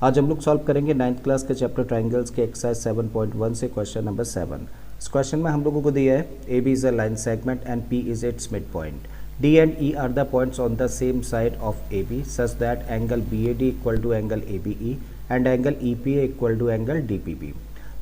आज हम लोग सॉल्व करेंगे 9th क्लास के चैप्टर ट्राइंगल्स के एक्सरसाइज 7.1 से क्वेश्चन नंबर 7। इस क्वेश्चन में हम लोगों को दिया है A B is a line segment and P is its midpoint. D and E are the points on the same side of A B such that angle B A D equal to angle A B E and angle E P A equal to angle D P B.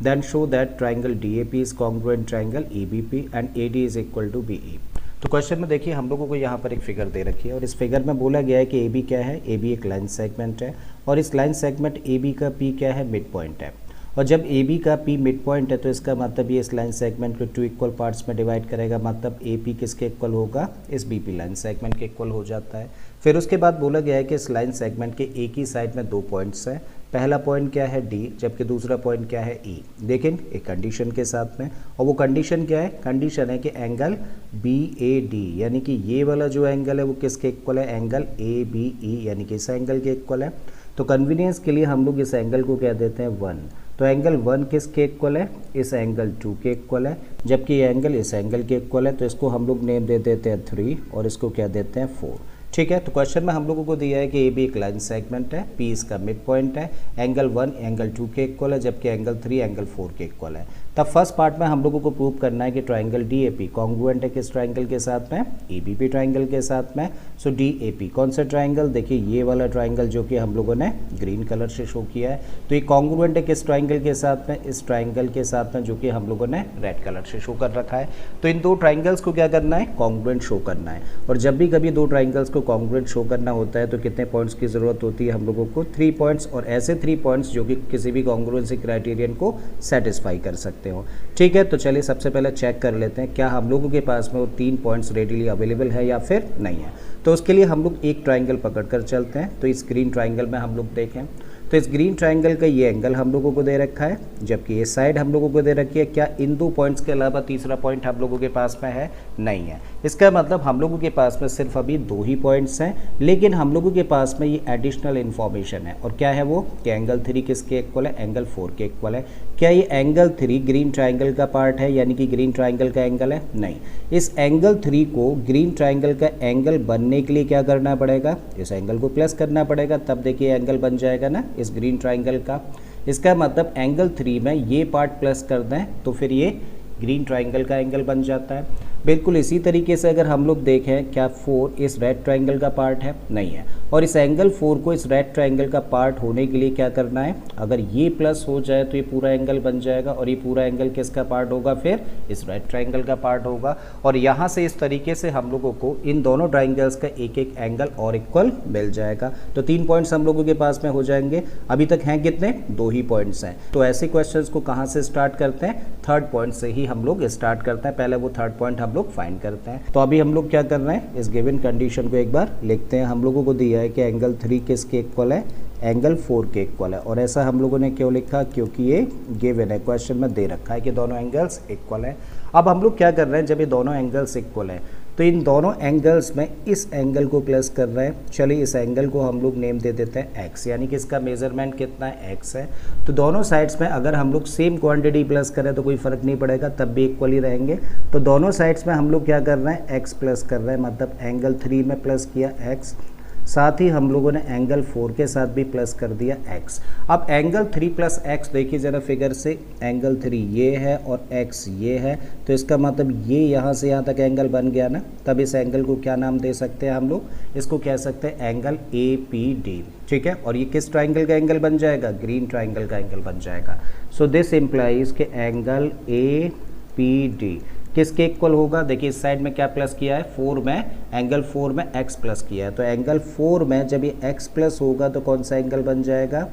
Then show that triangle DAP is congruent triangle EBP and AD is equal to BE। तो question में देखिए हम लोगों को यहाँ पर एक figure दे रखी है और इस फिगर में बोला गया है कि AB क्या है, AB एक लाइन सेगमेंट है और इस लाइन सेगमेंट AB का P क्या है, मिड पॉइंट है। और जब AB का P मिड पॉइंट है तो इसका मतलब ये इस लाइन सेगमेंट को 2 इक्वल पार्ट्स में डिवाइड करेगा, मतलब AP किसके इक्वल होगा, इस BP लाइन सेगमेंट के इक्वल हो जाता है। फिर उसके बाद बोला गया है कि इस लाइन सेगमेंट के एक ही साइड में 2 पॉइंट्स हैं। पहला पॉइंट क्या है D, जबकि दूसरा पॉइंट क्या है E, लेकिन एक कंडीशन के साथ में। और वो कंडीशन क्या है, कंडीशन है कि एंगल BAD यानी कि ये वाला जो एंगल है वो किसके इक्वल है, एंगल ABE यानी कि इस एंगल के इक्वल है। तो कन्वीनियंस के लिए हम लोग इस एंगल को कह देते हैं 1। तो एंगल 1 किसके इक्वल है, इस एंगल 2 के इक्वल है, जबकि ये एंगल इस एंगल के इक्वल है। तो इसको हम लोग नेम दे देते हैं 3 और इसको क्या देते हैं 4। ठीक है। तो क्वेश्चन में हम लोगों को दिया है कि ए बी एक लाइन सेगमेंट है, पी इसका मिड पॉइंट है, एंगल 1 एंगल 2 के इक्वल है, जबकि एंगल 3 एंगल 4 के इक्वल है। तब फर्स्ट पार्ट में हम लोगों को प्रूव करना है कि triangle D A P congruent है किस ट्राइंगल के साथ में, ए बी पी ट्राइंगल के साथ में। सो डी ए पी कौन सा ट्राइंगल, देखिए ये वाला ट्राइंगल जो कि हम लोगों ने ग्रीन कलर से शो किया है। तो ये कॉन्ग्रुएंट है किस ट्राइंगल के साथ में, इस ट्राइंगल के साथ में जो कि हम लोगों ने रेड कलर से शो कर रखा है। तो इन दो ट्राइंगल्स को क्या करना है, कॉन्ग्रुएंट शो करना है। और जब भी कभी दो ट्राइंगल्स को कॉन्ग्रुएंट शो करना होता है तो कितने पॉइंट्स की ज़रूरत होती है हम लोगों को, 3 पॉइंट्स, और ऐसे 3 पॉइंट्स जो कि किसी भी कॉन्ग्रुएंसी क्राइटेरियन को सेटिस्फाई कर सकते हो। ठीक है। तो चलिए सबसे पहले चेक कर लेते हैं क्या हम लोगों के पास में वो 3 पॉइंट्स रेडीली अवेलेबल है या फिर नहीं है। तो उसके लिए हम लोग एक ट्राइंगल पकड़ कर चलते हैं। तो इस ग्रीन ट्राइंगल में हम लोग देखें तो इस ग्रीन ट्राइंगल का ये एंगल हम लोगों को दे रखा है, जबकि ये साइड हम लोगों को दे रखी है। क्या इन 2 पॉइंट्स के अलावा तीसरा पॉइंट हम लोगों के पास में है, नहीं है। इसका मतलब हम लोगों के पास में सिर्फ अभी 2 ही पॉइंट्स हैं, लेकिन हम लोगों के पास में ये एडिशनल इन्फॉर्मेशन है। और क्या है वो, कि एंगल 3 किसके इक्वल है, एंगल 4 के इक्वल है। क्या ये एंगल 3 ग्रीन ट्राइंगल का पार्ट है, यानी कि ग्रीन ट्राइंगल का एंगल है, नहीं। इस एंगल 3 को ग्रीन ट्राइंगल का एंगल बनने के लिए क्या करना पड़ेगा, इस एंगल को प्लस करना पड़ेगा, तब देखिए एंगल बन जाएगा ना इस ग्रीन ट्राइंगल का। इसका मतलब एंगल 3 में ये पार्ट प्लस कर दें तो फिर ये ग्रीन ट्राइंगल का एंगल बन जाता है। बिल्कुल इसी तरीके से अगर हम लोग देखें क्या 4 इस रेड ट्राइंगल का पार्ट है, नहीं है। और इस एंगल 4 को इस रेड ट्राइंगल का पार्ट होने के लिए क्या करना है, अगर ये प्लस हो जाए तो ये पूरा एंगल बन जाएगा और ये पूरा एंगल किसका पार्ट होगा, फिर इस रेड ट्राइंगल का पार्ट होगा। और यहाँ से इस तरीके से हम लोगों को इन दोनों ट्राइंगल्स का एक एक एंगल और इक्वल मिल जाएगा। तो 3 पॉइंट्स हम लोगों के पास में हो जाएंगे। अभी तक हैं कितने, 2 ही पॉइंट्स हैं। तो ऐसे क्वेश्चंस को कहाँ से स्टार्ट करते हैं, थर्ड पॉइंट से ही हम लोग स्टार्ट करते हैं। पहले वो थर्ड पॉइंट हम लोग फाइंड करते हैं। तो अभी हम लोग क्या कर रहे हैं, इस गिवन कंडीशन को एक बार लिखते हैं। हम लोगों को दिया है कि एंगल 3 किसके इक्वल है, एंगल 4 के इक्वल है। और ऐसा हम लोगों ने क्यों लिखा, क्योंकि ये गिवन है, क्वेश्चन में दे रखा है कि दोनों एंगल्स इक्वल है। अब हम लोग क्या कर रहे हैं, जब ये दोनों एंगल्स इक्वल है तो इन दोनों एंगल्स में इस एंगल को प्लस कर रहे हैं। चलिए इस एंगल को हम लोग नेम दे देते हैं x, यानी कि इसका मेजरमेंट कितना है, x है। तो दोनों साइड्स में अगर हम लोग सेम क्वांटिटी प्लस करें तो कोई फ़र्क नहीं पड़ेगा, तब भी इक्वल ही रहेंगे। तो दोनों साइड्स में हम लोग क्या कर रहे हैं, x प्लस कर रहे हैं, मतलब एंगल 3 में प्लस किया x, साथ ही हम लोगों ने एंगल 4 के साथ भी प्लस कर दिया x। अब एंगल 3 प्लस x देखिए ज़रा फिगर से, एंगल 3 ये है और x ये है, तो इसका मतलब ये यहाँ से यहाँ तक एंगल बन गया ना। तब इस एंगल को क्या नाम दे सकते हैं हम लोग, इसको कह सकते हैं एंगल APD। ठीक है। और ये किस ट्राइंगल का एंगल बन जाएगा, ग्रीन ट्राइंगल का एंगल बन जाएगा। सो दिस इम्प्लाइज के एंगल APD किसके इक्वल होगा, देखिए इस साइड में क्या प्लस किया है, 4 में, एंगल 4 में x प्लस किया है। तो एंगल 4 में जब ये x प्लस होगा तो कौन सा एंगल बन जाएगा,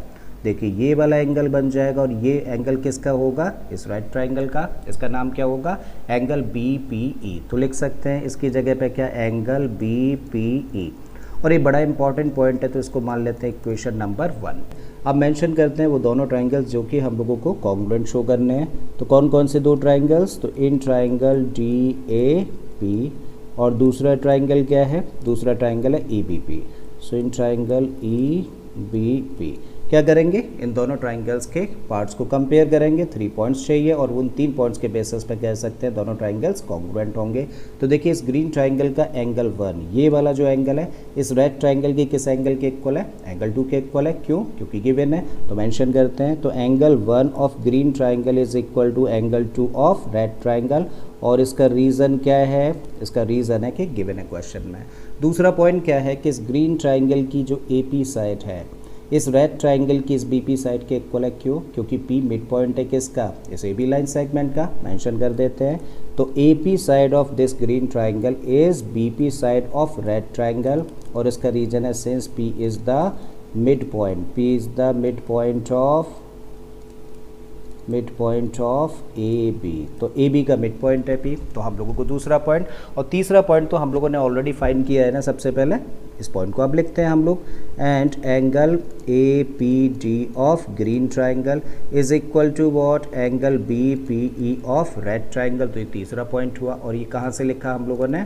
देखिए ये वाला एंगल बन जाएगा। और ये एंगल किसका होगा, इस राइट ट्राइंगल का, इसका नाम क्या होगा, एंगल BPE। तो लिख सकते हैं इसकी जगह पे क्या, एंगल BPE। और ये बड़ा इंपॉर्टेंट पॉइंट है तो इसको मान लेते हैं इक्वेशन नंबर 1। अब मेंशन करते हैं वो दोनों ट्राइंगल्स जो कि हम लोगों को कॉन्ग्रुएंट शो करने हैं। तो कौन कौन से 2 ट्राइंगल्स, तो इन ट्राइंगल DAP और दूसरा ट्राइंगल क्या है, दूसरा ट्राइंगल है EBP। So in triangle EBP क्या करेंगे, इन दोनों ट्राइंगल्स के पार्ट्स को कंपेयर करेंगे, 3 पॉइंट्स चाहिए और उन 3 पॉइंट्स के बेसिस पे कह सकते हैं दोनों ट्राइंगल्स कॉन्ग्रुएंट होंगे। तो देखिए इस ग्रीन ट्राइंगल का एंगल 1, ये वाला जो एंगल है इस रेड ट्राइंगल के किस एंगल के इक्वल है, एंगल 2 के इक्वल है। क्यों, क्योंकि गिवन है, तो मेंशन करते हैं। तो angle 1 of green triangle is equal to angle 2 of red triangle, और इसका रीज़न क्या है, इसका रीज़न है कि गिवन है क्वेश्चन में। दूसरा पॉइंट क्या है कि इस ग्रीन ट्राइंगल की जो AP साइड है इस रेड ट्राइंगल की इस BP साइड के इक्वल है। क्यों, क्योंकि P मिड पॉइंट है किसका, इस AB लाइन सेगमेंट का, मेंशन कर देते हैं। तो AP side of this green triangle is BP side of red triangle, और इसका रीजन है since P is the mid point, P is the mid point of AB, तो AB का मिड पॉइंट है P। तो हम लोगों को दूसरा पॉइंट, और तीसरा पॉइंट तो हम लोगों ने ऑलरेडी फाइंड किया है ना, सबसे पहले इस पॉइंट को अब लिखते हैं हम लोग। And angle APD of green triangle is equal to what, angle BPE of red triangle. तो ये तीसरा पॉइंट हुआ, और ये कहाँ से लिखा हम लोगों ने,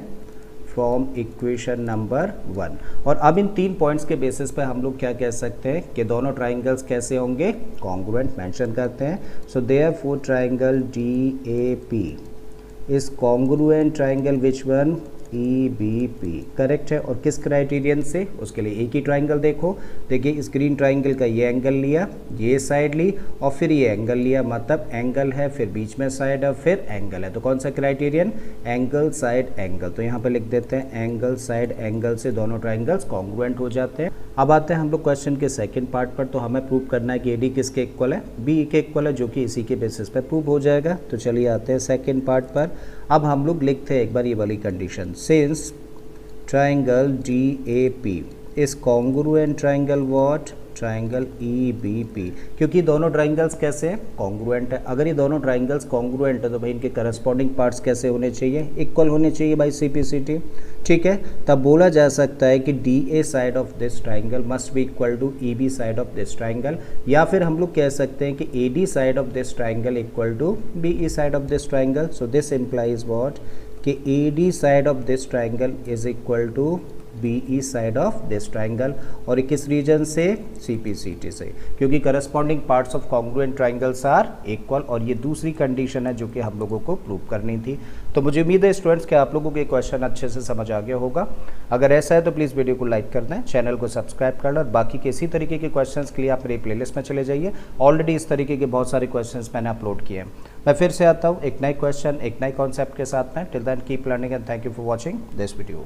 फ्रॉम इक्वेशन नंबर 1। और अब इन 3 पॉइंट्स के बेसिस पे हम लोग क्या कह सकते हैं कि दोनों ट्राइंगल्स कैसे होंगे, कॉन्ग्रुएंट, मेंशन करते हैं। So therefore triangle DAP is congruent triangle which one, EBP, correct है। और किस क्राइटेरियन से, उसके लिए एक ही ट्राइंगल देखो, देखिए इस ग्रीन ट्राइंगल का ये एंगल लिया, ये साइड ली, और फिर ये एंगल लिया, मतलब एंगल है, फिर बीच में साइड है, फिर एंगल है। तो कौन सा क्राइटेरियन, एंगल साइड एंगल। तो यहाँ पे लिख देते हैं एंगल साइड एंगल से दोनों ट्राइंगल्स कॉन्ग्रुएंट हो जाते हैं। अब आते हैं हम लोग क्वेश्चन के सेकंड पार्ट पर। तो हमें प्रूव करना है कि AD किसके इक्वल है, BE के इक्वल है, जो कि इसी के बेसिस पर प्रूव हो जाएगा। तो चलिए आते हैं सेकंड पार्ट पर। अब हम लोग लिखते हैं एक बार ये वाली condition, since triangle DAP is congruent triangle what, triangle EBP, क्योंकि दोनों ट्राइंगल्स कैसे हैं, कॉन्ग्रुएंट है। अगर ये दोनों ट्राइंगल्स कॉन्ग्रुएंट है तो भाई इनके करस्पॉन्डिंग पार्ट्स कैसे होने चाहिए, इक्वल होने चाहिए बाई CPCT, ठीक है। तब बोला जा सकता है कि DA side of this triangle must be equal to EB side of this triangle, या फिर हम लोग कह सकते हैं कि AD side of this triangle equal to BE side of this triangle. So this implies what, कि AD side of this triangle is equal to BE side of this triangle, और किस रीजन से, CPCT से, क्योंकि corresponding parts of congruent triangles are equal. और ये दूसरी condition है जो कि हम लोगों को प्रूव करनी थी। तो मुझे उम्मीद है स्टूडेंट्स कि आप लोगों को ये क्वेश्चन अच्छे से समझ आ गया होगा। अगर ऐसा है तो प्लीज़ वीडियो को लाइक कर दें, चैनल को सब्सक्राइब कर लें, और बाकी के इसी तरीके के क्वेश्चंस के लिए आप मेरी प्लेलिस्ट में चले जाइए। ऑलरेडी इस तरीके के बहुत सारे क्वेश्चंस मैंने अपलोड किए हैं। मैं फिर से आता हूँ एक नए क्वेश्चन, एक नए कॉन्सेप्ट के साथ में। Till then keep learning and thank you for watching this video.